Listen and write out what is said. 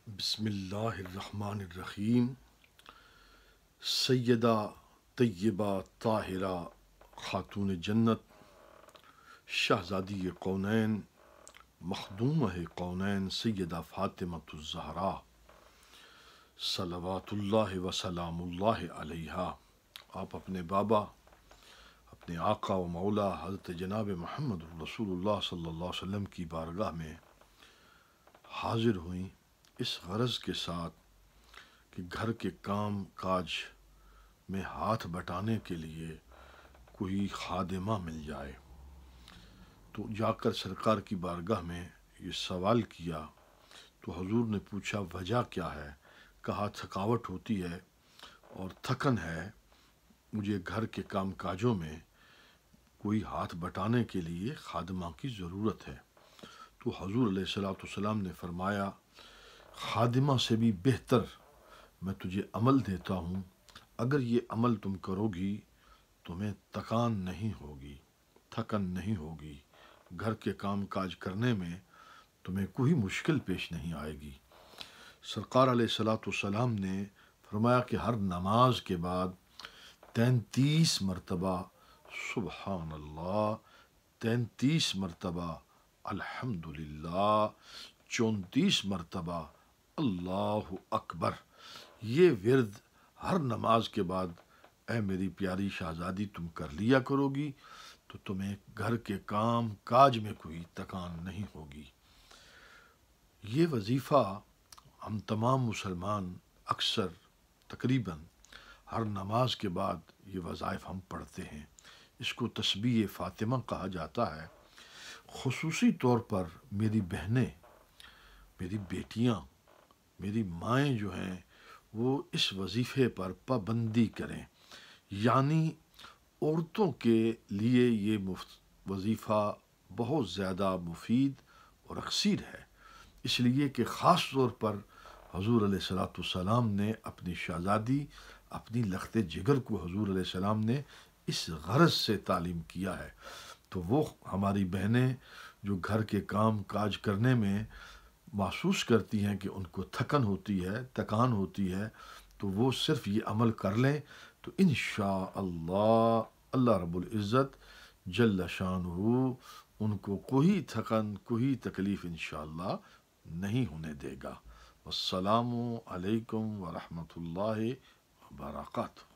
بسم اللہ الرحمن الرحیم۔ سیدہ طیبہ طاہرہ خاتون جنت، شہزادی کونین، مخدومہ کونین سیدہ فاطمۃ الزہرا صلوات اللہ وسلام اللہ علیہا، آپ اپنے بابا، اپنے آقا و مولا حضرت جناب محمد رسول اللہ صلی اللہ علیہ وسلم کی بارگاہ میں حاضر ہوئیں اس غرض کے ساتھ کہ گھر کے کام کاج میں ہاتھ بٹانے کے لیے کوئی خادمہ مل جائے۔ تو جا کر سرکار کی بارگاہ میں یہ سوال کیا تو حضور نے پوچھا وجہ کیا ہے؟ کہا تھکاوٹ ہوتی ہے اور تھکن ہے، مجھے گھر کے کام کاجوں میں کوئی ہاتھ بٹانے کے لیے خادمہ کی ضرورت ہے۔ تو حضور علیہ الصلوۃ والسلام نے فرمایا خادمہ سے بھی بہتر میں تجھے عمل دیتا ہوں، اگر یہ عمل تم کرو گی تمہیں تکان نہیں ہوگی، تھکن نہیں ہوگی، گھر کے کام کاج کرنے میں تمہیں کوئی مشکل پیش نہیں آئے گی۔ سرکار علیہ الصلوۃ والسلام نے فرمایا کہ ہر نماز کے بعد 33 مرتبہ سبحان اللہ، 33 مرتبہ الحمدللہ، 34 مرتبہ اللہ اکبر، یہ ورد ہر نماز کے بعد اے میری پیاری شہزادی تم کر لیا کرو گی تو تمہیں گھر کے کام کاج میں کوئی تکان نہیں ہوگی۔ یہ وظیفہ ہم تمام مسلمان اکثر تقریباً ہر نماز کے بعد یہ وظائف ہم پڑھتے ہیں۔ اس کو تسبیح فاطمہ کہا جاتا ہے۔ خصوصی طور پر میری بہنیں، میری بیٹیاں، میری مائیں جو ہیں وہ اس وظیفے پر پابندی کریں، یعنی عورتوں کے لیے یہ وظیفہ بہت زیادہ مفید اور اکثیر ہے، اس لیے کہ خاص طور پر حضور علیہ الصلوۃ والسلام نے اپنی شہزادی، اپنی لخت جگر کو حضور علیہ السلام نے اس غرض سے تعلیم کیا ہے۔ تو وہ ہماری بہنیں جو گھر کے کام کاج کرنے میں محسوس کرتی ہیں کہ ان کو تھکن ہوتی ہے، تکان ہوتی ہے، تو وہ صرف یہ عمل کر لیں تو انشاءاللہ اللہ رب العزت جل شانہ ان کو کوئی تھکن، کوئی تکلیف انشاءاللہ نہیں ہونے دے گا۔ والسلام علیکم ورحمۃ اللہ وبرکاتہ۔